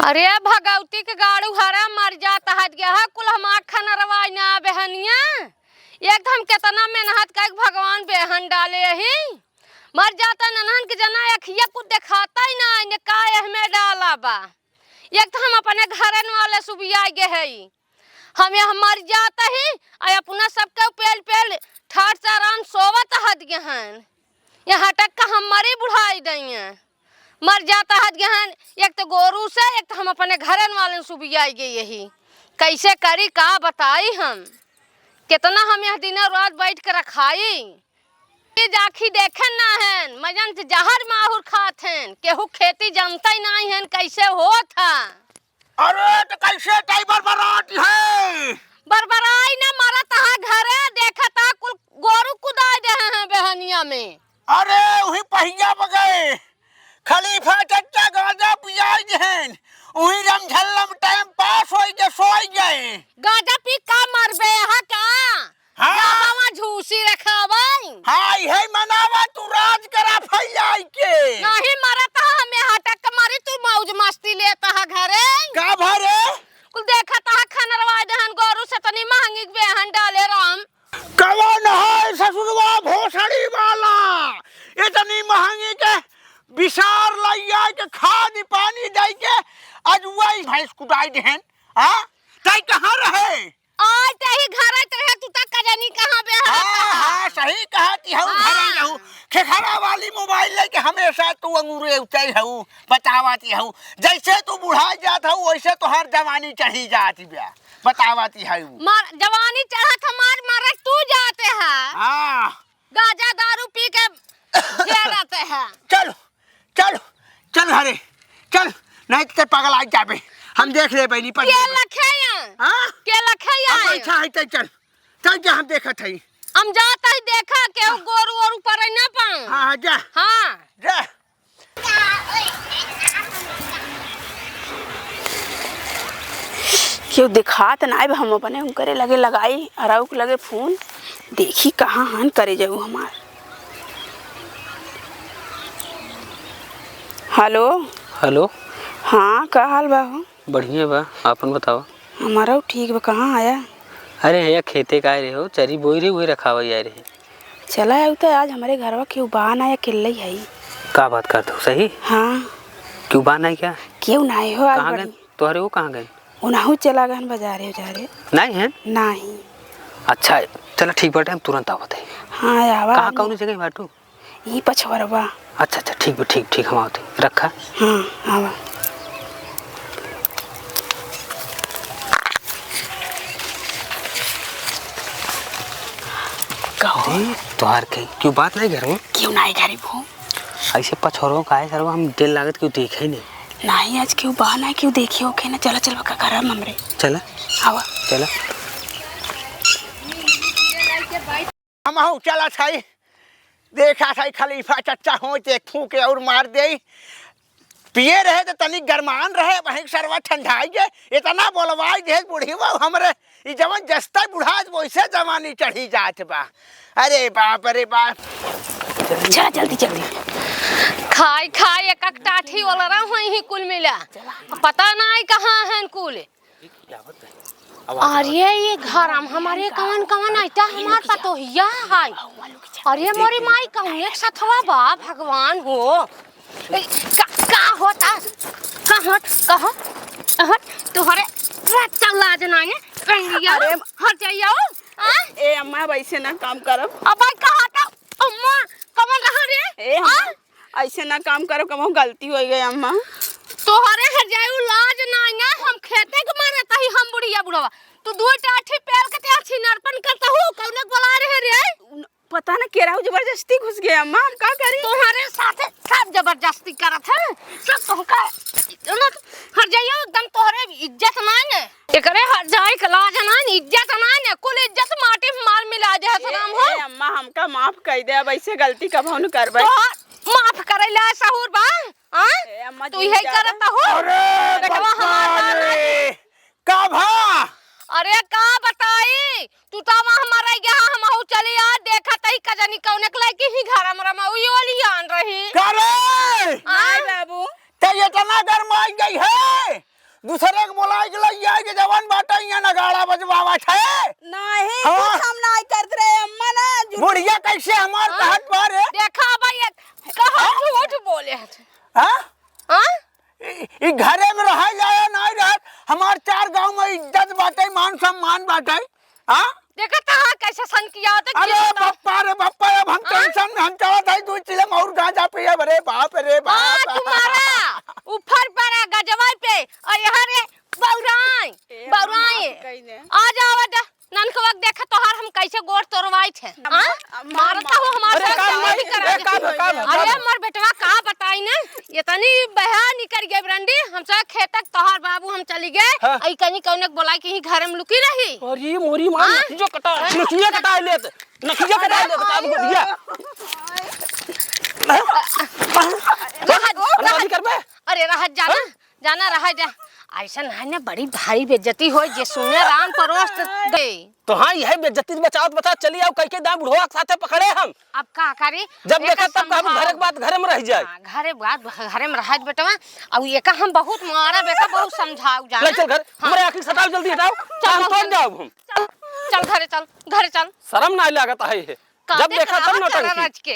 अरे भगवती के गाड़ू हरा मर जाता है गया कुल हम आखन रवाई ना बहनिया एकदम कितना मेहनत कर भगवान बेहन डाले ही मर जाता ननहन के जना अखिया कुछ दिखाता ही ना ने का हमें डाला बा एक तो हम अपने घरन वाले सुबिया गए है हम यहाँ मर जाता ही और अपना सबके पेल पेल ठाट से आराम सोवत हद गहन यहाँ तक का हम मरी बुढ़ाई दई मर जाता है गहन एक तो गोरू से एक तो हम अपने घरन वाले सुबिया गए यही कैसे करी का बताई हम कितना हम यहाँ दिन रात बैठ कर रखाई जाखी देखे ना है मजन से जहर माहुर खात हैं केहू खेती जानता ही नहीं है कैसे हो था। अरे तो कैसे टाई बरबरात है बरबराई ना मारा तहा घरे देखा था कुल गोरू कुदाई दे हैं बहनिया में। अरे वही पहिया बगए खलीफा चच्चा गाजा पियाज हैं वही रमझल्लम टाइम पास होई जे सोई गए गाजा पी का मरबे हा का हाँ बाबा झूसी रखावाई हाय है मनावा तू राज करा फैलाई के नहीं मरता हमें हटक मारी तू मौज मस्ती लेता है घरे का भरे कुल देखा था खनरवा दहन गोरू से तनी महंगी बेहन डाले राम कौन है ससुरवा भोसड़ी वाला इतनी महंगी के विशार लइया के खाद पानी दे के आज वही भैंस कुटाई देहन हां तई कहां रहे आज तही घर रहे तू तक कजनी कहां बे हां सही कहती हूं घर रहूं खेखरा वाली मोबाइल लेके हमेशा तू अंगूरे उचाई हूं बतावती हूं जैसे तू बुढ़ा जात हूं वैसे तो हर जवानी चढ़ी जाती बे बतावती हूं मार जवानी चढ़त हमार मारे तू जाते हैं हां गाजा दारू पी के जे रहते हैं चल चल चल हरे चल नहीं तो पागल आ जाबे हम देख ले बहनी पर के लखैया हां के लखैया अब अच्छा है तो चल चल जा हम देखत हई हम जाता ही देखा के गोरू और ऊपर ना पाऊं हां जा हां जा क्यों दिखात ना अब हम अपने हम करे लगे लगाई अराउक लगे फोन देखी कहाँ हन करे जाऊ हमार। हेलो हेलो हाँ का हाल बा हो? बढ़िया बा आपन बताओ। हमारा ठीक बा। कहाँ आया? अरे भैया खेते का रहे हो चरी बोई रही वही रखावा जा रहे चला आऊ तो आज हमारे घरवा क्यों बान आया किल्ले है का बात करते हो सही हाँ क्यों बान आई क्या क्यों नहीं हो आज कहाँ गए तुम्हारे वो कहाँ गए उन्हाऊ चला गन बाजारे उजारे नहीं है नहीं अच्छा चलो ठीक बाटे हम तुरंत आवत है। हाँ आवा कहाँ कौन जगह बाटू यही पछवरवा। अच्छा अच्छा ठीक बा ठीक हम आवत है रखा हाँ आवा तुहार के क्यों बात नहीं घर में क्यों नहीं गरीब हो ऐसे पछोरों का है सर्व हम दिल लागत क्यों देखे ही नहीं नहीं आज क्यों बहाना क्यों देखी हो के ना चला चल का घर हमरे चला आवा चला हम हूं चला छई देखा छई खलीफा चच्चा हो ते फूके और मार दे पिए रहे तो तनी गरमान रहे वहीं सरवा ठंडाई जे इतना बोलवाई दे बूढ़ी बा हमरे ई जवन जस्ता बुढ़ा वैसे जवानी चढ़ी जात बा। अरे बाप रे बाप चला जल्दी जल्दी खाई खाई एक एक टाठी वाला रहा ही कुल मिला पता नहीं कहाँ है कुल। अरे ये घर हमारे कवन कवन आइता हमार पतोहिया है। अरे मोरी माई कहूँ एक साथवा बा भगवान हो का होता कहो तुम्हारे चला जनाने अरे हट जाइयो ए अम्मा वैसे ना काम करब अब भाई कहा था अम्मा कमन रहा रे ए ऐसे ना काम करो कमो गलती हो गई अम्मा तोहरे हट जाइयो लाज ना हम खेते के मारे तही हम बुढ़िया बुढ़वा तू दो टाठी पेल के ते छिनरपन करता हो कौन बोला रहे रे पता ना केराऊ जबरदस्ती घुस गया अम्मा हम का करी तुम्हारे साथ सब जबरदस्ती करत है सब तुमका हट जाइयो एकदम तोहरे इज्जत ना एकरे हट जाए के लाज ना इज्जत ना कुल इज्जत माटी में मार मिला दे सलाम हो अम्मा हमका माफ कर दे अब ऐसे गलती कबो न करबे माफ करेला सहूर बा हां तू यही करत हो अरे बेटवा हमार का भा अरे का बताई तू तो हमारा गया हम हो चली आ देखा तई कजनी कौने के लगी ही घर हमरा में ओई वाली आन रही करे आई बाबू ते इतना गरमाई गई है दूसरे के बोलाए के लइया के जवान बाटा यहाँ नगाड़ा बजवावा छे नहीं हाँ। कुछ हम नहीं करत रहे अम्मा ना बुढ़िया कैसे हमार कहत बार है देखा भाई कहाँ झूठ बोले हैं हाँ हाँ? ई घरे में रह जाए नहीं रह हमार 4 गांव में इज्जत बाटे मान सम्मान बाटे हाँ देखा कहाँ कैसे सन किया होता अरे बप्पा रे बप्पा अब हम टेंशन में हम चला था 2 चिलम और गांजा पिए रे बाप तुम्हारा ऊपर पड़ा गजवा पे और यहाँ रे बौराई आ जाओ बेटा ननकवा देखा तोहार हम कैसे गोड़ तोड़वाई थे मारता हो हमारे अरे मोर बेटवा कहाँ बताई ने इतनी बहा निकल गए ब्रंडी हमसे खेतक तोहार बाबू हम चली गए आई कनी कौन बोलाई कि घर में लुकी रही और ये मोरी मार नखिया कटा लेत अब बुढ़िया अरे रह जाना रह जा ऐसा नहीं ना बड़ी भारी बेइज्जती हो जे सुने राम परोस गए तो हाँ यह बेइज्जती बचावत बता चली आओ कई के दाम बुढ़वा के साथे पकड़े हम अब का करी जब देखा तब कहब घर के बात घरे में रह जाए घरे में रह बेटवा अब ये का हम बहुत मारा बेटा बहुत समझाऊ जाना चल घर हमरे आखिर सटाओ जल्दी हटाओ चल तोड़ जाओ हम चल घरे चल शर्म ना लागत है जब देखा तब नटंकी के